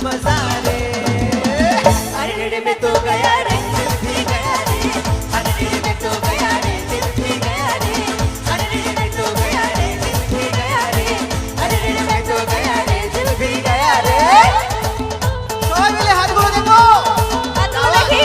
मजा रे अरे रे मैं तो गया रे दिल भी गया रे अरे रे मैं तो गया रे दिल भी गया रे अरे रे मैं तो गया रे दिल भी गया रे अरे रे मैं तो गया रे दिल भी गया रे সবাই মিলে হাতগুলো দেখো হাতগুলো দেখি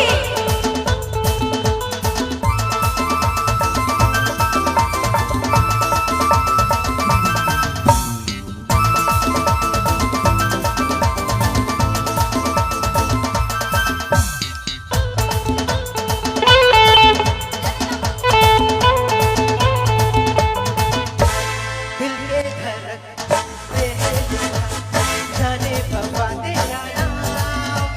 दिल ये धड़कते हैं जाने बाबा तेरा नाम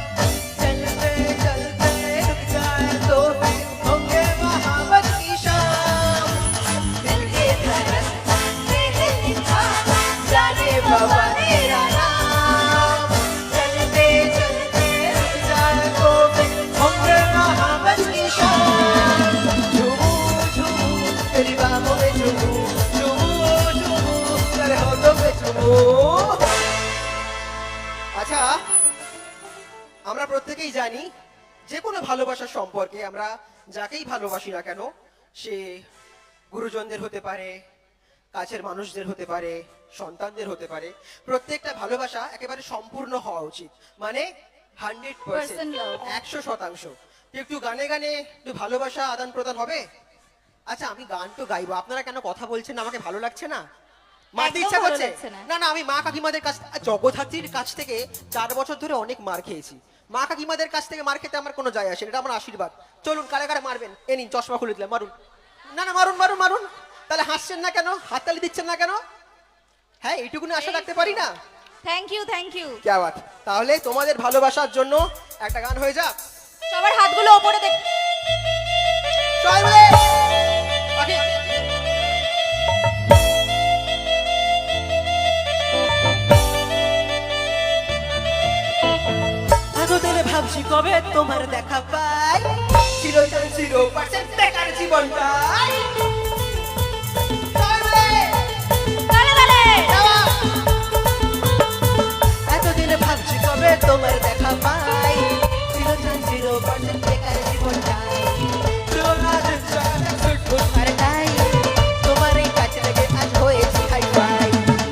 चलते चलते रुक जाए तो फिर होंगे मोहब्बत की शाम दिल ये धड़कते हैं जाने बाबा तेरा नाम चलते चलते रुक जाए तो फिर होंगे मोहब्बत की शाम झूमू झूमू तेरी बाहों में झूमू আচ্ছা আমরা প্রত্যেকেই জানি যে কোনো ভালোবাসার সম্পর্কে আমরা যাকেই ভালোবাসি না কেন সে গুরুজনদের হতে পারে কাছের মানুষদের হতে পারে সন্তানদের হতে পারে প্রত্যেকটা ভালোবাসা একেবারে সম্পূর্ণ হওয়া উচিত মানে 100% 100% একটু গানে গানে একটু ভালোবাসা আদান প্রদান হবে আচ্ছা আমি গান তো গাইবো আপনারা কেন কথা বলছেন না আমাকে ভালো লাগছে না মারতে একদম ইচ্ছা ভালো করছে লাগছে না। না না আমি মা কাকিমাদের কাছ জগদ্ধাত্রীর কাছ থেকে 4 বছর ধরে অনেক মার খেয়েছি মা কাকিমাদের কাছ থেকে মার খেতে আমার কোনো যায় আসে না, এটা আমার আশীর্বাদ চলুন কারে কারে মারবেন এ নিন চশমা খুলে দিলাম মারুন না না মারুন মারুন মারুন তাহলে হাসছেন না কেন হাততালি দিচ্ছেন না কেন হ্যাঁ এইটুকুনি আশা রাখতে পারি না থ্যাংক ইউ কি বাত তাহলে তোমাদের ভালোবাসার জন্য একটা গান হয়ে যাক সবার হাতগুলো উপরে দেখ সবাই মিলে পাখি আগোদের ভাবছি কবে তোমার দেখা পাই 0% বেকার জীবনটাই তালে তালে এতদিন ভাবছি কবে তোমার দেখা পাই 0% বেকার জীবনটাই তোমার এই কাছে লেগে আজ হয়েছি hi fi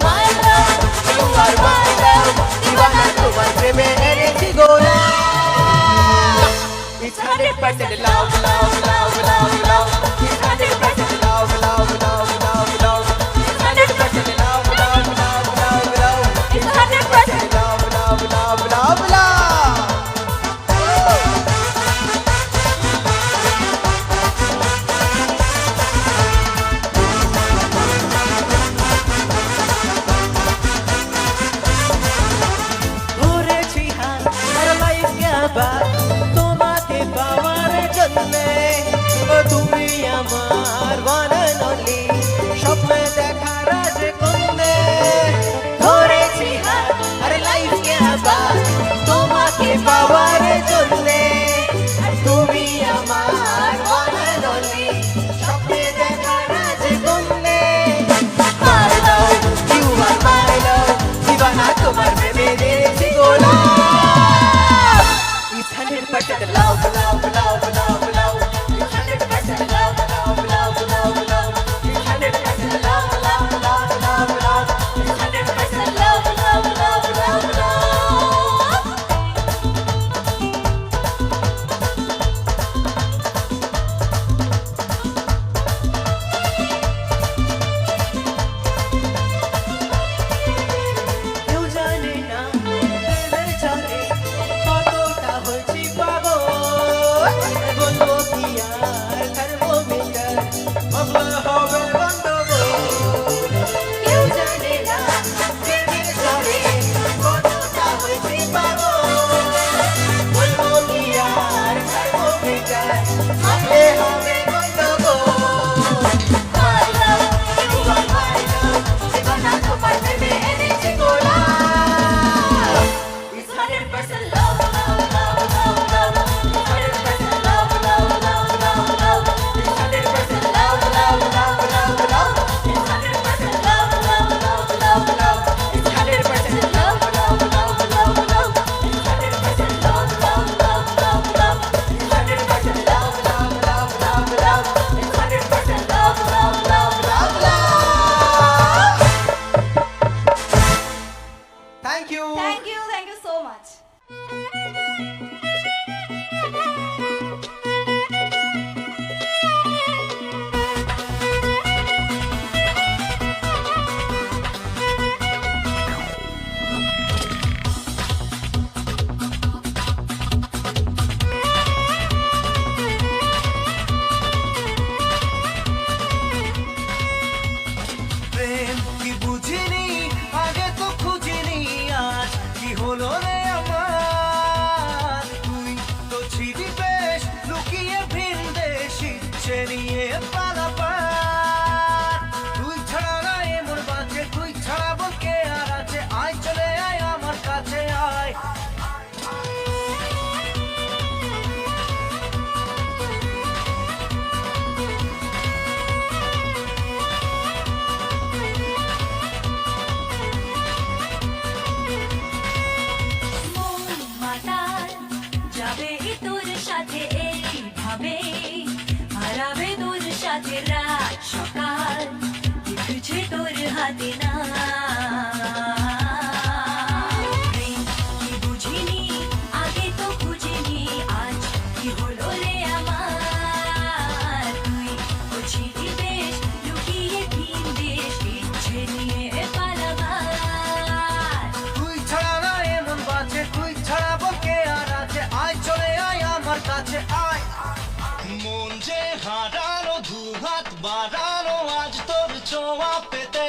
my love you are my love দিওয়ানা তোমার প্রেমে এনেছি গোলা It's 100% love, love, love, love, love. It's 100% love, love, love, love, love. It's 100% love, love, love, love, love. It's 100% Love, love, love, love, love. ঘুরেছি হাত আর লাইফে আবার তোমাকে পাওয়ার জন্যে ও তুমি আমার one and only স্বপ্নে দেখা রাজকন্যে ধরেছি হাত আর লাইফে আবার তোমাকে পাওয়ার জন্যে তুমি আমার one and only স্বপ্নে দেখা রাজকন্যে My love, you are my love দিওয়ানা তোমার প্রেমে দিয়েছি গোলাপ It's 100% love, love, love, love, love. It's 100% love, love, love, love, love. It's 100% love, love, love, love, love. It's 100% love, love, love, love, love. কেউ জানে না প্রেমের জালে কতটা হয়েছি পাগল থ্যাংক ইউ সো মাচ। প্রেম কি বুঝিনি আগে তো খুঁজিনি আজ কি হলো রে আমার তুই তো ছিলি বেশ লুকিয়ে ভিন দেশ ইচ্ছে নিয়ে পালাবার তুই ছাড়া না এমন বাজে তুই ছাড়া বলকে আর আছে আয় চলে আয় আমার কাছে আয় মন মাতাল যাবে তোর সাথে এইভাবে, হারাবে তোর সাথে রাত সকাল, কিছুছে তোর হাতে না। প্রেম কি বুঝিনি আগে তো বুঝিনি আজ কি হলো রে আমার তুই তো ছিলি বেশ লুকিয়ে ভিন দেশ ইচ্ছে নিয়ে পালাবার তুই ছাড়া না এমন বাজে তুই ছাড়া বলকে আর আছে আয় চলে আয় আমার কাছে আয় মন যে হারানো দুহাত বাড়ানো আজ তোর ছোঁয়া পেতে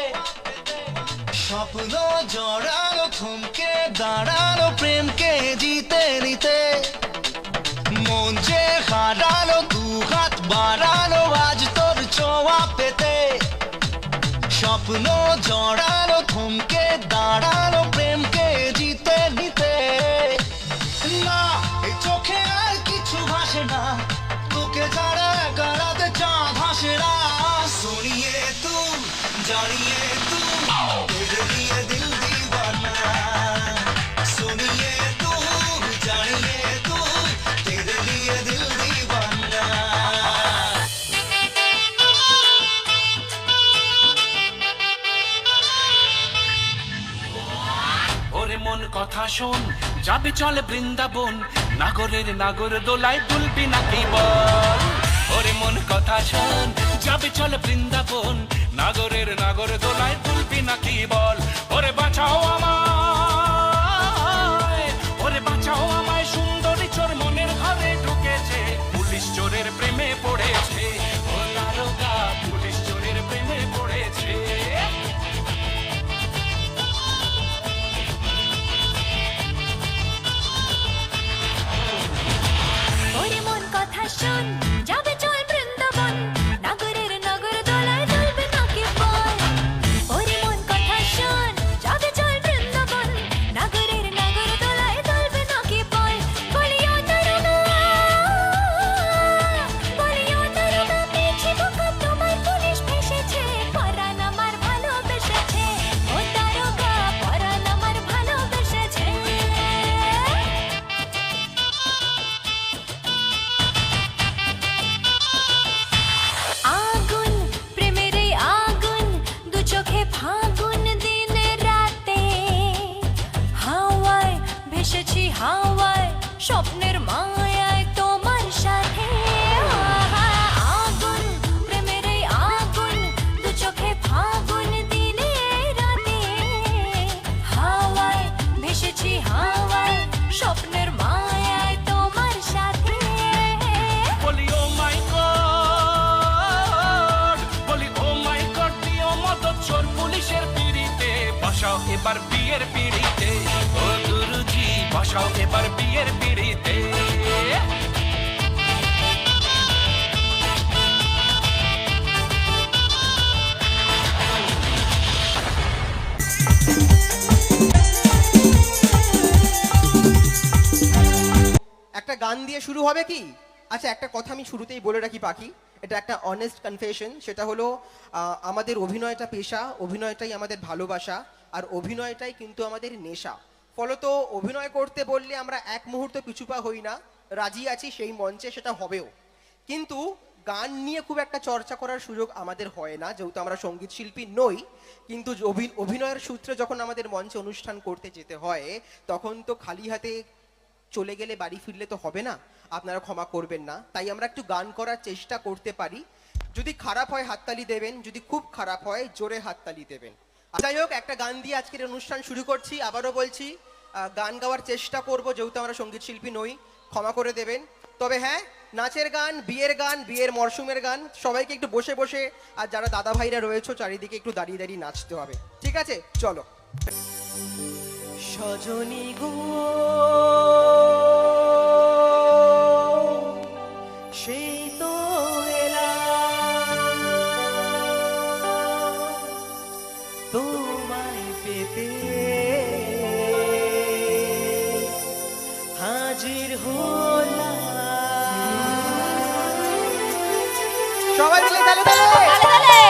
স্বপ্ন জড়ানো থমকে দাঁড়ানো প্রেমকে জিতে নিতে মন যে হারানো দুহাত বাড়ানো আজ তোর ছোঁয়া পেতে স্বপ্ন জড়ানো থমকে দাঁড়ানো প্রেমকে জিতে নিতে না এই চোখে আর কিছু ভাসে না তোকে ছাড়া গলাতে চা ভাসে না শুনিয়ে তুই জানিয়ে তুই तेरे लिए दिल दीवाना सुनिए तू जानिए तू तेरे लिए दिल दीवाना ওরে মন কথা শোন যাবে চলে বৃন্দাবন নাগরের নাগর দোলায় দুলবি নাকি বল ওরে মন কথা শোন যাবে চলে বৃন্দাবন নাগরের নাগর দোলায় দুলবি নাকি বল ওরে বাঁচাও আমায় ওরে বাঁচাও আমায় সুন্দরী চোর মনের ঘরে ঢুকেছে পুলিশ চোরের প্রেমে পড়েছে ও দারোগা পুলিশ চোরের প্রেমে পড়েছে ওরে মন কথা শোন যাবে চল বৃন্দাবন নাগরের নাগর দোলায় দুলবে নাকি বল ওরে মন কথা শোন যাবে চল বৃন্দাবন নাগরের নাগর দোলায় দুলবে নাকি বল বলিও তরুণা পেয়েছি ধোঁকা তোমার পুলিশ ফেসেছে পরাণ আমার ভালোবেসেছে ও দারোগা পরাণ আমার ভালোবেসেছে আগুন প্রেমের এই আগুন দু চোখে ফাগুন দিনে রাতে হাওয়ায় ভেসেছি হাওয়ায় স্বপ্নের মায়ায় তোমার সাথে আগুন প্রেমের এই আগুন দু চোখে ফাগুন দিনে রাতে হাওয়ায় ভেসেছি হাওয়ায় স্বপ্নের মায়ায় তোমার সাথে বলি ও মাই গড বলি ও মাই গড দিও মদত চোর পুলিশের পিড়িতে বসাও এবার বিয়ের পিড়িতে ও গুরুজি বসাও এবার বিয়ের পিড়িতে একটা গান দিয়ে শুরু হবে কি? আচ্ছা, একটা কথা আমি শুরুতেই বলে রাখি পাখি, এটা একটা অনেস্ট কনফেশন, সেটা হলো আমাদের অভিনয়টা পেশা, অভিনয়টাই আমাদের ভালোবাসা, আর অভিনয়টাই কিন্তু আমাদের নেশা। ফলত অভিনয় করতে বললে আমরা এক মুহূর্ত পিছুপা হই না, রাজি আছি সেই মঞ্চে সেটা হবেও, কিন্তু গান নিয়ে খুব একটা চর্চা করার সুযোগ আমাদের হয় না, যেহেতু আমরা সঙ্গীত শিল্পী নই। কিন্তু অভিনয়ের সূত্রে যখন আমাদের মঞ্চে অনুষ্ঠান করতে যেতে হয়, তখন তো খালি হাতে চলে গেলে বাড়ি ফিরলে তো হবে না, আপনারা ক্ষমা করবেন না। তাই আমরা একটু গান করার চেষ্টা করতে পারি। যদি খারাপ হয় হাততালি দেবেন, যদি খুব খারাপ হয় জোরে হাততালি দেবেন। যাই হোক, একটা গান দিয়ে আজকের অনুষ্ঠান শুরু করছি। আবারও বলছি, গান গাওয়ার চেষ্টা করব, যেহেতু আমরা সঙ্গীত শিল্পী নই, ক্ষমা করে দেবেন। তবে হ্যাঁ, নাচের গান, বিয়ের মরশুমের গান, সবাইকে একটু বসে বসে, আর যারা দাদা ভাইরা রয়েছে চারিদিকে একটু দাঁড়িয়ে দাঁড়িয়ে নাচতে হবে, ঠিক আছে? চলো। সজনী গো সেই তো এলাম তোমায় পেতে, হাজির হলাম। সবাই মিলে তালে তালে।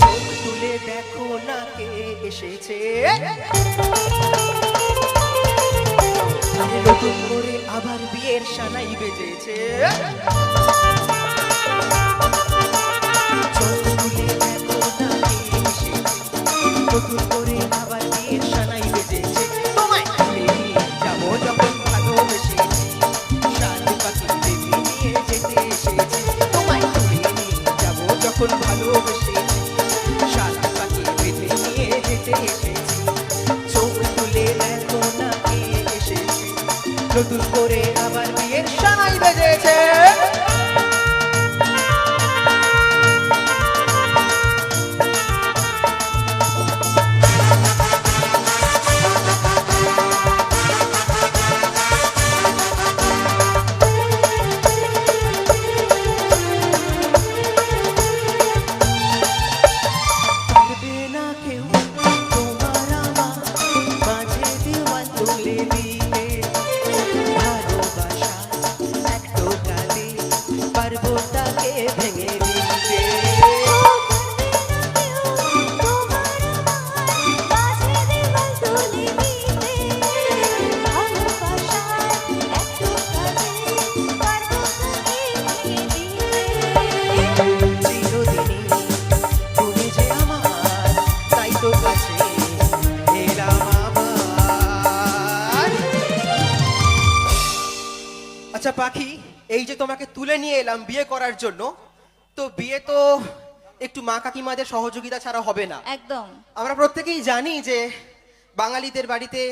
চোখ তুলে দেখো না কে এসেছে, নতুন করে আবার বিয়ের সানাই বেজেছে। চোখ তুলে দেখো না কে এসেছে, নতুন করে আবার বিয়ের সানাই বেজেছে। তোমায় তুলে নিয়ে যাবো যখন ভালোবেসেছি, সাত পাখি বেঁধে নিয়ে যেতে এসেছি। তোমায় তুলে নিয়ে যাবো যখন ভালোবেসেছি, সাত পাখি বেঁধে নিয়ে যেতে এসেছি। চোখ তুলে দেখো না কে এসেছে, নতুন করে আবার বিয়ের সানাই বেজেছে। থাকবে না কেউ তোমার আমার মাঝে দেওয়াল তুলে দিতে, ভালোবাসা এক টোকালে পারবো তাকে ভেঙে দিতে। চিরদিনই তুমি যে আমার, তাই তো কাছে এলাম আবার। আচ্ছা পাখি, এই যে তোমাকে তুলে নিয়ে এলাম বিয়ে করার জন্য, তো বিয়ে তো একটু মা কাকিমাদের সহযোগিতা ছাড়া হবে না। একদম। আমরা প্রত্যেকেই জানি যে বাঙালিদের বাড়িতে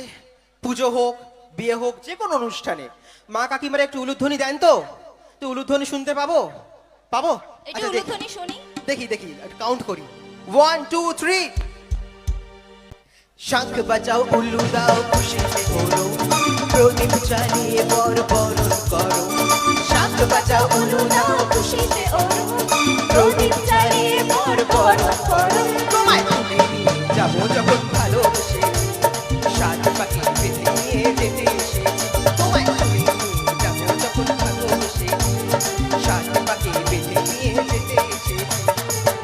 পুজো হোক, বিয়ে হোক, যে কোনো অনুষ্ঠানে মা কাকিমারা একটু উলুধ্বনি দেন। তো তো উলুধ্বনি শুনতে পাবো? পাবো? একটু আচ্ছা দেখি উলুধ্বনি শুনি। দেখি দেখি কাউন্ট করি, 1 2 3। শঙ্খ বাজাও, উল্লু দাও, খুশিতে ওড়ো, প্রদীপ জ্বালিয়ে বর বরণ করো। শঙ্খ বাজাও, উল্লু দাও, খুশিতে ওড়ো, প্রদীপ জ্বালিয়ে বর বরণ করো। তোমায় তুলে নিয়ে যাবো যখন ভালোবেসে, সাত পাখি বেঁধে নিয়ে যেতে এসেছি। তোমায় তুলে নিয়ে যাবো যখন ভালোবেসে, সাত পাখি বেঁধে নিয়ে যেতে এসেছি।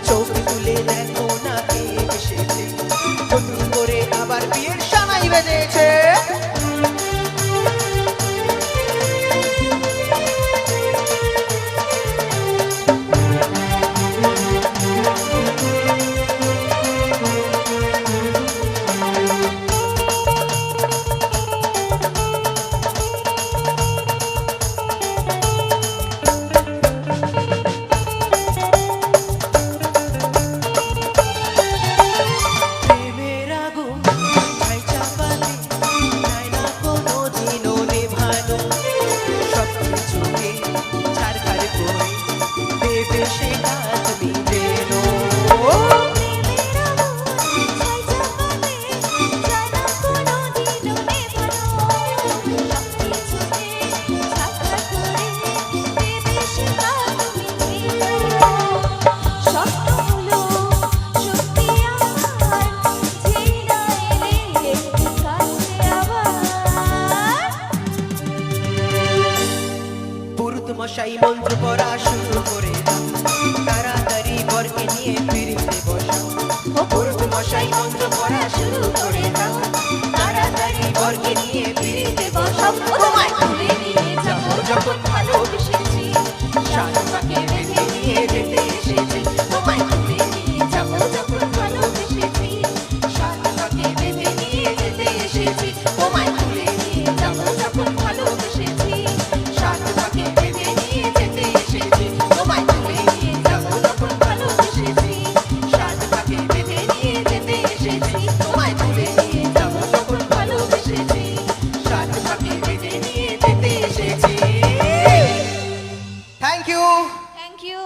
চোখ তুলে দেখো না কে এসেছে, নতুন করে আবার বিয়ের সানাই বেজেছে। প্রেমের আগুন ছাই চাপালে যায় না কোনোদিনও নেভানো, সব কিছুকে ছারখার করে দেবে সেটা তুমি যেন। পুরুত মশাই মন্ত্র পড়া শুরু করে দাও, তাড়াতাড়ি বরকে নিয়ে ফিরতে বসো। ভালোবেসেছি সাত পাকে বেঁধে নিয়ে যেতে এসেছি তোমায় তুলে নিয়ে যাবো যখন ভালোবেসেছি সাত পাকে বেঁধে নিয়ে যেতে এসেছি তোমায় তুলে নিয়ে যাবো যখন ভালোবেসেছি সাত পাকে বেঁধে নিয়ে যেতে এসেছি তোমায় তুলে নিয়ে যাবো যখন ভালোবেসেছি সাত পাকে বেঁধে নিয়ে যেতে এসেছি তোমায় তুলে নিয়ে যাবো যখন ভালোবেসেছি সাত পাকে বেঁধে নিয়ে যেতে এসেছি। Thank you. Thank you.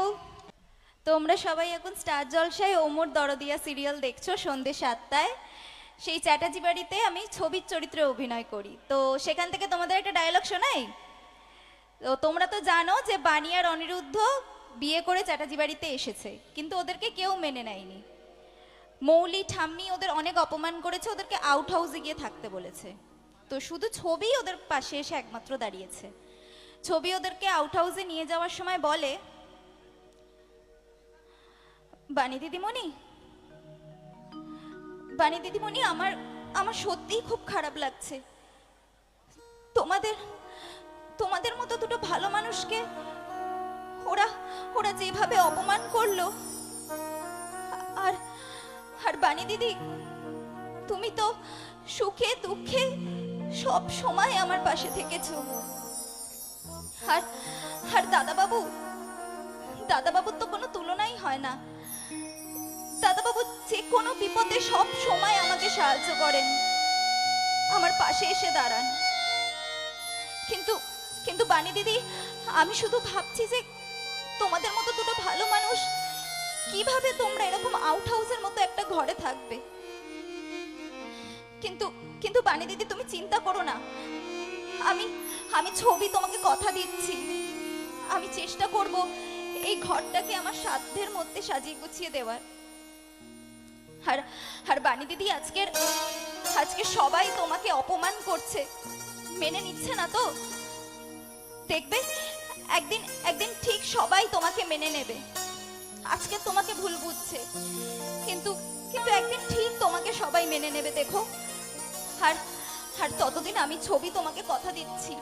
তোমরা সবাই এখন স্টার জলসায় ওমর দরদিয়া সিরিয়াল দেখছো সন্ধ্যে 7টায়। সেই চ্যাটার্জি বাড়িতে আমি ছবির চরিত্রে অভিনয় করি, তো সেখান থেকে তোমাদের একটা ডায়লগ শোনাই। তো তোমরা তো জানো যে বানি আর অনিরুদ্ধ বিয়ে করে চ্যাটার্জি বাড়িতে এসেছে, কিন্তু ওদেরকে কেউ মেনে নেয়নি। মৌলি ঠাম্মি ওদের অনেক অপমান করেছে, ওদেরকে আউট হাউসে গিয়ে থাকতে বলেছে। তো শুধু ছবি ওদের পাশে এসে একমাত্র দাঁড়িয়েছে। ছবি ওদেরকে আউট হাউসে নিয়ে যাওয়ার সময় বলে, বানি দিদিমণি, বানি দিদিমণি, আমার আমার সত্যিই খুব খারাপ লাগছে। তোমাদের তোমাদের মতো দুটো ভালো মানুষকে ওরা ওরা যেভাবে অপমান করলো। আর আর বানি দিদি, তুমি তো সুখে দুঃখে সব সময় আমার পাশে থেকেছো। আর আর দাদাবাবুর তো কোনো তুলনাই হয় না। দাদাবাবু যে কোনো বিপদে সব সময় আমাকে সাহায্য করেন, আমার পাশে এসে দাঁড়ান। কিন্তু কিন্তু বানি দিদি, আমি শুধু ভাবছি যে তোমাদের মতো দুটো ভালো মানুষ কিভাবে তোমরা এরকম আউট হাউসের মতো একটা ঘরে থাকবে। কিন্তু কিন্তু বানি দিদি, তুমি চিন্তা করো না, আমি আমি ছবি তোমাকে কথা দিচ্ছি, আমি চেষ্টা করব এই ঘরটাকে আমার সাধ্যের মধ্যে সাজিয়ে গুছিয়ে দেওয়ার। আর আর বানি দিদি, আজকে সবাই তোমাকে অপমান করছে, মেনে নিচ্ছে না তো। দেখবে একদিন একদিন ঠিক সবাই তোমাকে মেনে নেবে। আজকে তোমাকে ভুল বুঝছে, কিন্তু কিন্তু একদিন ঠিক তোমাকে সবাই মেনে নেবে, দেখো। আর আর ততদিন আমি ছবি তোমাকে কথা দিচ্ছি,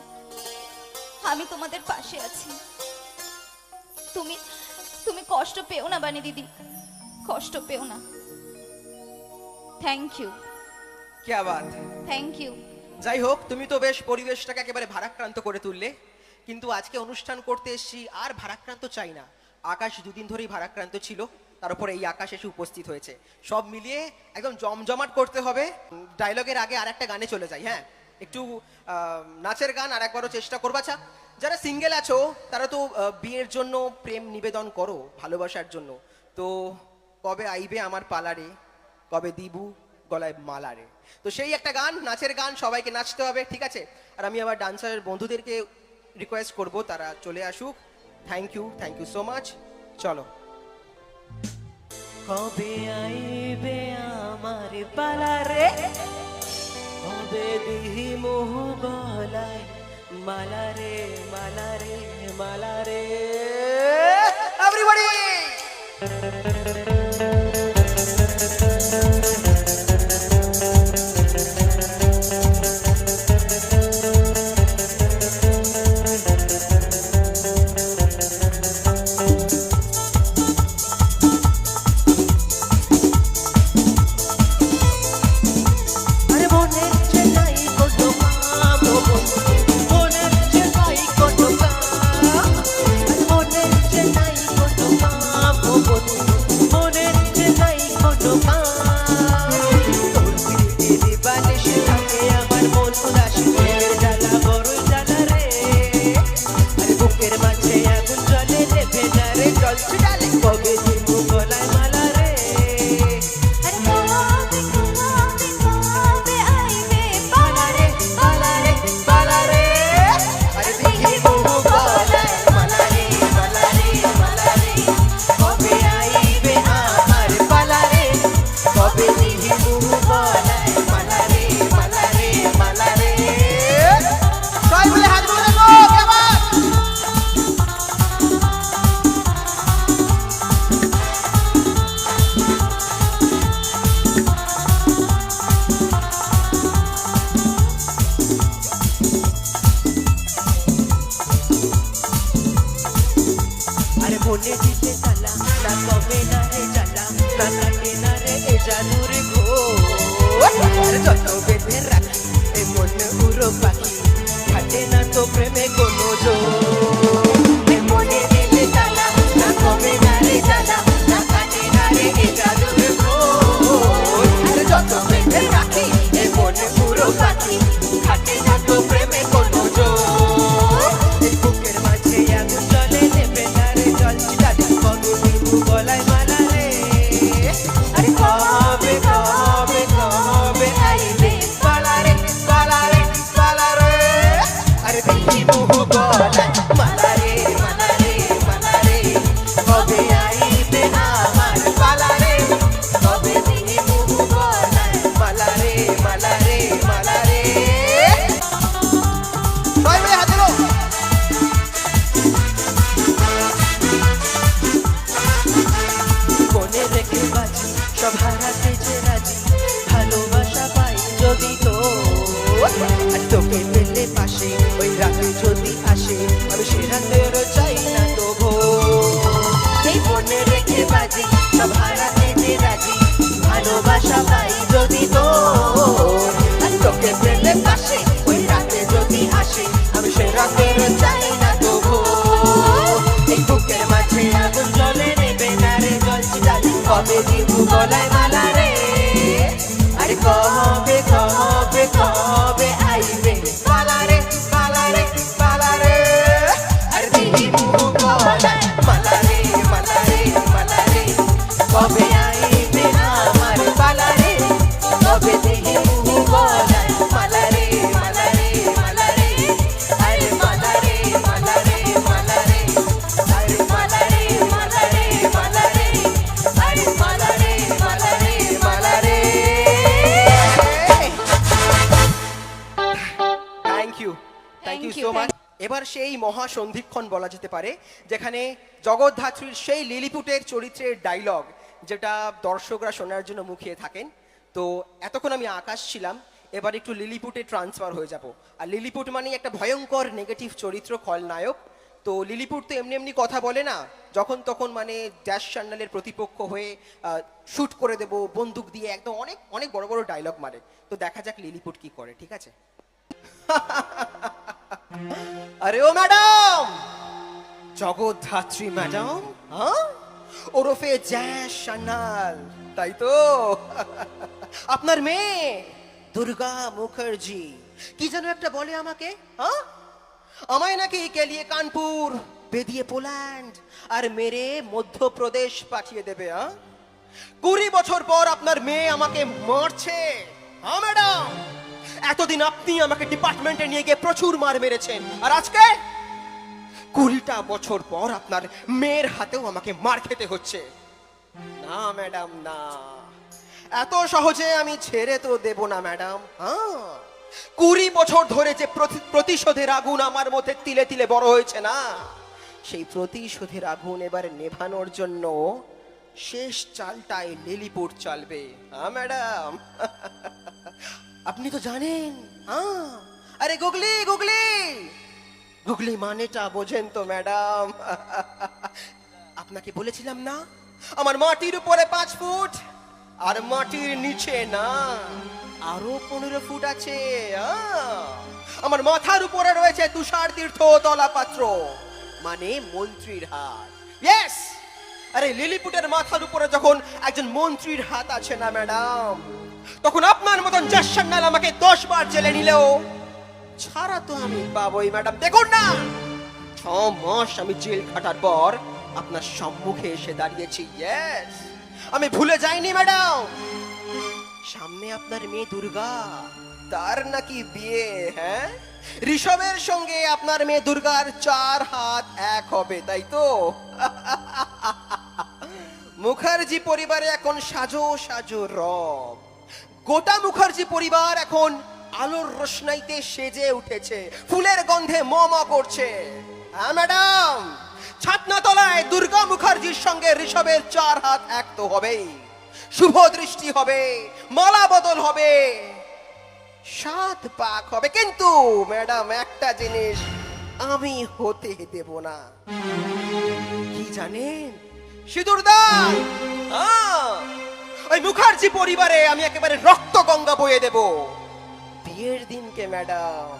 আমি তোমাদের পাশে আছি। তুমি তুমি কষ্ট পেও না বানি দিদি, কষ্ট পেও না। Thank you. क्या बात। Thank you. যাই হোক, তুমি তো বেশ পরিবেশটাকে একেবারে ভারাক্রান্ত করে তুললে, কিন্তু আজকে অনুষ্ঠান করতে এসেছি আর ভারাক্রান্ত চাই না। আকাশ দুদিন ধরেই ভারাক্রান্ত ছিল, তার উপরে এই আকাশ এসে উপস্থিত হয়েছে। সব মিলিয়ে একদম জমজমাট করতে হবে। ডায়লগের আগে আর একটা গানে চলে যাই। হ্যাঁ, একটু নাচের গান আর একবারও চেষ্টা করবা। আচ্ছা, যারা সিঙ্গেল আছো তারা তো বিয়ের জন্য প্রেম নিবেদন করো, ভালোবাসার জন্য। তো কবে আইবে আমার পালারে, কবে দিবু গলায় মালারে। তো সেই একটা গান, নাচের গান, সবাইকে নাচতে হবে, ঠিক আছে? আর আমি আমার ডান্সার বন্ধুদেরকে রিকোয়েস্ট করব তারা চলে আসুক। Thank you so much. চলো। কবে আইবে আমার পালারে, কবে দিহি মোহ গলায় মালারে মালারে মালারে। এভরিবডি মনে মনে দিতে তালা না কমে না রে জ্বালা না কাটে না রে এ জাদুর ঘোর যত বেঁধে রাখি এ মন উড়ো পাখি কাটে না তো প্রেমে কোনো জোর এ মনে দিতে তালা না কমে না রে জ্বালা না কাটে না রে এ জাদুর ঘোর যত বেঁধে রাখি এ মন উড়ো পাখি কাটে না তো প্রেমে কোনো জোর এই বুকের মাঝে আগুন জ্বলে নেবে না রে জল দাদা কবে দিব গলায় মালা রে আরে কবে কবে কবে আইবে পালা রে পালা রে পালা রে আরে দিব গলায় মালা রে মালা রে মালা রে কবে আইবে আমার পালা রে কবে দিব গলায় মালা রে মালা রে মালা রে সবাই মিলে হাত তোলো। মনে রেখে বাজি সব হারাতে যে রাজি ভালোবাসা পাই যদি তো আর তোকে পেলে পাশে ওই রাতে যদি আসে আমি সে রাতের চাই না তো এই মনে রেখে বাজি সব হারাতে যে রাজি ভালোবাসা পাই যদি তো আর তোকে পেলে পাশে ওই রাতে যদি আসে আমি সে রাতের চাই না তো এই বুকের মাঝে আগুন জ্বলে নেবে না রে জলছি ডালি কবে দিব গলায় মালা রে আরে কবে কবে কবে আইবে পালা রে পালা রে পালা রে আরে দিব গলায় মালা রে মালা রে মালা রে কবে আইবে আমার পালা রে কবে দিব গলায় মালা রে মালা রে মালা রে আরে মালা রে মালা রে মালা রে আরে মালা রে মালা রে মালা রে আরে মালা রে মালা রে মালা রে thank you Thank you, so much. এবার সেই মহাসন্ধিক্ষণ বলা যেতে পারে যেখানে জগদ্ধাত্রীর সেই লিলিপুটের চরিত্রের ডায়লগ যেটা দর্শকরা শোনার জন্য মুখিয়ে থাকেন। তো এতক্ষণ আমি আকাশ ছিলাম, এবার একটু লিলিপুটে ট্রান্সফার হয়ে যাব। আর লিলিপুট মানে একটা ভয়ঙ্কর নেগেটিভ চরিত্র, খলনায়ক। তো লিলিপুট তো এমনি এমনি কথা বলে না, যখন তখন মানে ড্যাশ চ্যানেলের প্রতিপক্ষ হয়ে শুট করে দেব বন্দুক দিয়ে, একদম অনেক অনেক বড় বড় ডায়লগ মারে। তো দেখা যাক লিলিপুট কি করে, ঠিক আছে? আরে ও ম্যাডাম, জগদ্ধাত্রী ম্যাডাম, হ্যাঁ, ওরফে জ্যাশ সান্যাল, তাই তো? আপনার মেয়ে দুর্গা মুখার্জি কি যেন একটা বলে আমাকে, হ্যাঁ, আমায় নাকি কেলিয়ে কানপুর, বেদিয়ে পোল্যান্ড আর মেরে মধ্যপ্রদেশ পাঠিয়ে দেবে। হ্যাঁ, 20 বছর পর আপনার মেয়ে আমাকে মারছে। হ্যাঁ ম্যাডাম, এতদিন আপনি আমাকে ডিপার্টমেন্টে নিয়ে গিয়ে প্রচুর মার মেরেছেন, আর আজকে 20টা বছর পর আপনার মেয়ের হাতেও আমাকে মার খেতে হচ্ছে। না ম্যাডাম, না, এত সহজে আমি ছেড়ে তো দেব না ম্যাডাম। হ্যাঁ, 20 বছর ধরে যে প্রতিশোধের আগুন আমার মধ্যে তিলে তিলে বড় হয়েছে না, সেই প্রতিশোধের আগুন এবার নেভানোর জন্য শেষ চালটায় লিলিপুট চালবে। হ্যাঁ ম্যাডাম, আপনি তো জানেন। হ্যাঁ, আরে গুগলি গুগলি গুগলি মানেটা বোঝেন তো ম্যাডাম? আপনাকে বলেছিলাম না, আমার মাটির উপরে 5 ফুট আর মাটির নিচে না আরো 15 ফুট আছে। আমার মাথার উপরে রয়েছে তুষার তীর্থ তলাপাত্র, মানে মন্ত্রীর হাত। ইয়েস, আরে লিলিপুটের মাথার উপরে যখন একজন মন্ত্রীর হাত আছে না ম্যাডাম, তখন আপনার মতন জাসান্নাল আমাকে 10 বার জেলে নিলেও ছাড়া তো আমি পাবোই ম্যাডাম। দেখুন না, 6 মাস আমি জেল খাটার পর আপনার সম্মুখে এসে দাঁড়িয়েছি। ইয়েস, আমি ভুলে যাইনি ম্যাডাম। সামনে আপনার মেয়ে দুর্গা, তার নাকি বিয়ে। হ্যাঁ, ঋষভের সঙ্গে আপনার মেয়ে দুর্গার 4 হাত এক হবে, তাই তো? মুখার্জি পরিবারে এখন সাজো সাজো রব। গোটা মুখার্জি পরিবার এখন আলোর রোশনাইতে সেজে উঠেছে, ফুলের গন্ধে ম ম করছে। হ্যাঁ ম্যাডাম, ছাতনাতলায় দুর্গা মুখার্জির সঙ্গে ঋষভের 4 হাত এক তো হবেই, শুভ দৃষ্টি হবে, মালা বদল হবে, 7 পাক হবে। কিন্তু ম্যাডাম একটা জিনিস আমি হতে দেব না। কি জানেন সিঁদুরদা, ওই মুখার্জি পরিবারে আমি একেবারে রক্ত গঙ্গা বয়ে দেব বিয়ের দিনকে ম্যাডাম।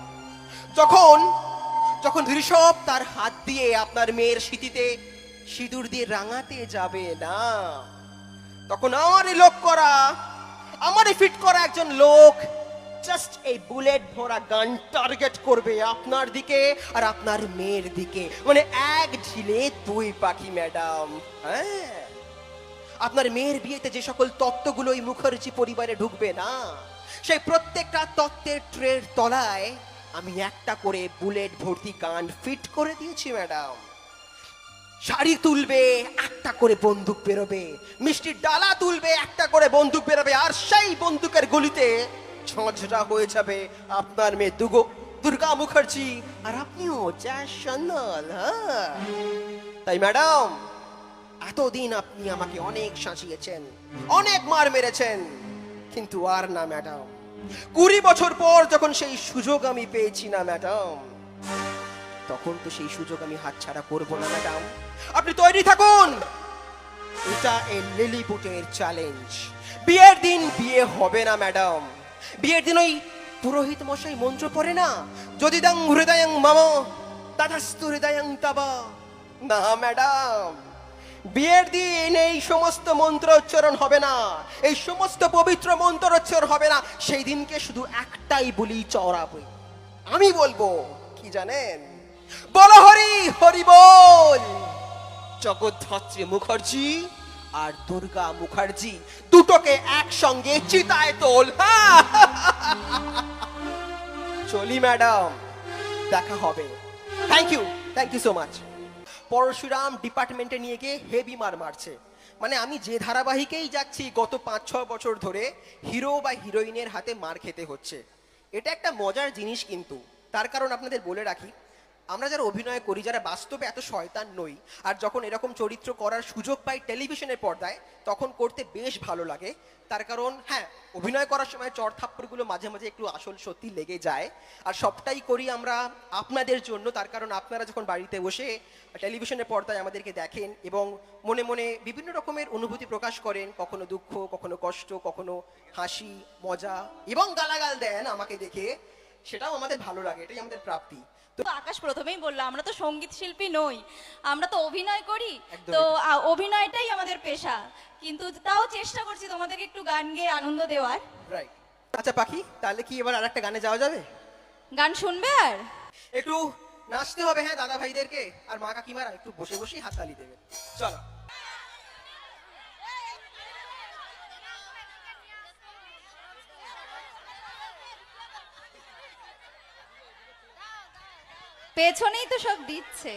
যখন যখন ঋষভ তার হাত দিয়ে আপনার মেয়ের স্মৃতিতে সিঁদুর দিয়ে রাঙাতে যাবে না, তখন আমারই লোক করা, আমারই ফিট করা একজন লোক জাস্ট এই বুলেট ভরা গান টার্গেট করবে আপনার দিকে আর আপনার মেয়ের দিকে, মানে এক ঢিলে দুই পাখি ম্যাডাম। হ্যাঁ, আপনার মেয়ের বিয়েতে যে সকল তত্ত্বগুলো এই মুখার্জি পরিবারে ঢুকবে না, সেই প্রত্যেকটা তত্ত্বের ট্রের তলায় আমি একটা করে বুলেট ভর্তি গান ফিট করে দিয়েছি ম্যাডাম। শাড়ি তুলবে একটা করে বন্দুক বেরোবে, মিষ্টির ডালা তুলবে একটা করে বন্দুক বেরোবে, আর সেই বন্দুকের গুলিতে ঝঞ্ঝটা হয়ে যাবে আপনার মেয়ে দুর্গা মুখার্জি, আর আপনিও চ্যাশনাল। হ্যাঁ, তাই ম্যাডাম এতদিন আপনি আমাকে অনেক শাসিয়েছেন, অনেক মার মেরেছেন, কিন্তু আর না ম্যাডাম। 20 বছর পর যখন সেই সুযোগ আমি পেয়েছি না ম্যাডাম, তখন তো সেই সুযোগ আমি হাতছাড়া করব না ম্যাডাম। আপনি তৈরি থাকুন, এটা এই লিলিপুটের চ্যালেঞ্জ। বিয়ের দিন বিয়ে হবে না ম্যাডাম। বিয়ের দিন ওই পুরোহিত মশাই মন্ত্র পড়ে না, যদি দাং হৃদয়ং মম তথাস্তু হৃদয়ং তব, না ম্যাডাম। বিয়ের দিন এই সমস্ত মন্ত্র উচ্চারণ হবে না, এই সমস্ত পবিত্র মন্ত্র উচ্চারণ হবে না। সেই দিনকে শুধু একটাই বলি চড়াবো, আমি বলবো কি জানেন, বল হরি হরি বল। জগদ্ধাত্রী মুখার্জি আর দুর্গা মুখার্জি দুটোকে একসঙ্গে চিতায় তোল। হ্যাঁ, চলি ম্যাডাম, দেখা হবে। Thank you so much. Parashuram ডিপার্টমেন্টে নিয়ে গিয়ে হেভি মার মারছে, মানে আমি যে ধারাবাহিকেই যাচ্ছি গত 5-6 বছর ধরে হিরো বা হিরোইনের হাতে মার খেতে হচ্ছে। এটা একটা মজার জিনিস, কিন্তু তার কারণ আপনাদের বলে রাখি, আমরা যারা অভিনয় করি, যারা বাস্তবে এত শয়তান নই, আর যখন এরকম চরিত্র করার সুযোগ পাই টেলিভিশনের পর্দায়, তখন করতে বেশ ভালো লাগে। তার কারণ হ্যাঁ, অভিনয় করার সময় চড় থাপ্পড়গুলো মাঝে মাঝে একটু আসল সত্যি লেগে যায়, আর সবটাই করি আমরা আপনাদের জন্য। তার কারণ আপনারা যখন বাড়িতে বসে টেলিভিশনের পর্দায় আমাদেরকে দেখেন এবং মনে মনে বিভিন্ন রকমের অনুভূতি প্রকাশ করেন, কখনো দুঃখ, কখনো কষ্ট, কখনো হাসি মজা এবং গালাগাল দেন আমাকে দেখে, সেটাও আমাদের ভালো লাগে, এটাই আমাদের প্রাপ্তি। তো আকাশ প্রথমেই বললো আমরা তো সঙ্গীত শিল্পী নই, আমরা তো অভিনয় করি, একদমই। তো অভিনয়টাই আমাদের পেশা, কিন্তু তাও চেষ্টা করছি তোমাদেরকে একটু গান গেয়ে আনন্দ দেওয়ার। রাইট। আচ্ছা পাখি, তাহলে কি এবার আরেকটা গানে যাওয়া যাবে? গান শুনবে আর একটু নাচতে হবে, হ্যাঁ দাদা ভাইদেরকে আর মা কাকিমারা একটু বসে বসেই হাততালি দেবে। চলো। পেছনেই তো সব দিচ্ছে।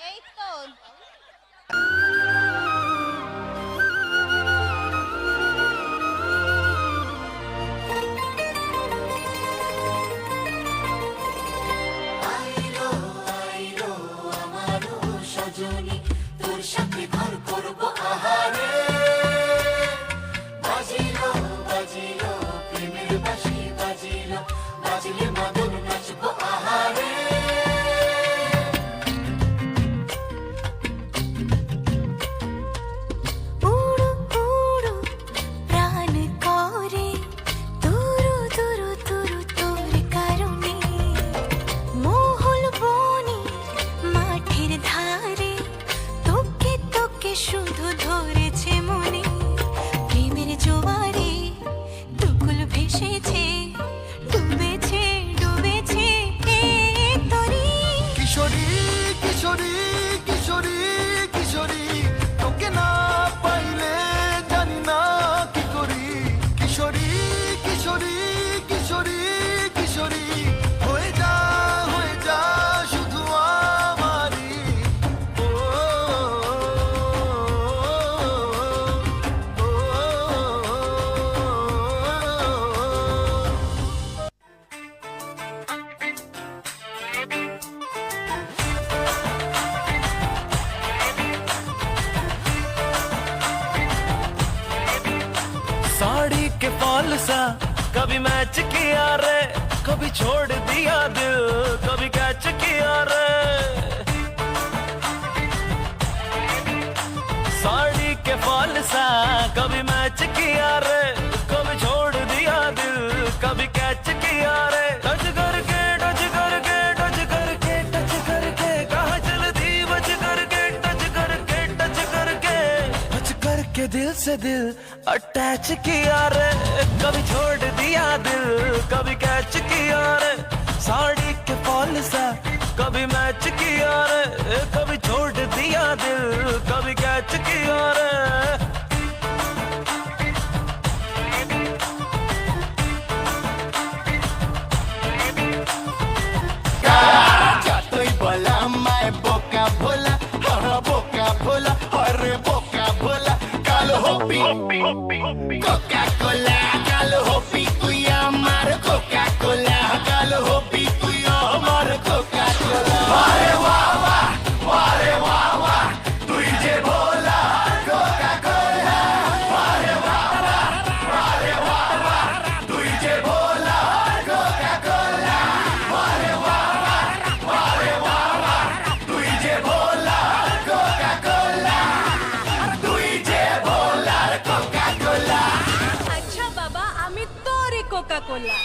এই তো কিশোরী কিশোরী কিশোরী কিশোরী फॉल सा कभी मैच किया रे कभी छोड़ दिया दिल कभी कैच किया रे साड़ी के फॉल सा कभी मैच किया रे कभी छोड़ दिया दिल कभी कैच किया रे टच करके टच करके टच करके टच करके कहाँ चलती बच करके टच करके टच करके दिल से दिल अटैच किया रे कभी छोड़ दिया दिल कभी कैच किया रे साड़ी के फॉल सा कभी मैच किया रे कभी छोड़ दिया दिल कभी कैच किया रे Estoy bola, my boca bola, boca bola, arre boca bola, calo hopi, Coca-Cola, calo hopi, kuya mar Coca-Cola, calo hopi, kuya mar Coca-Cola. Arre wawa, tu je bola, Coca-Cola, arre wawa, tu je bola, Coca-Cola, arre wawa. তুই যে ভোলার Coca-Cola তুই যে ভোলার Coca-Cola আচ্ছা বাবা আমি তোরে কোকা কোলা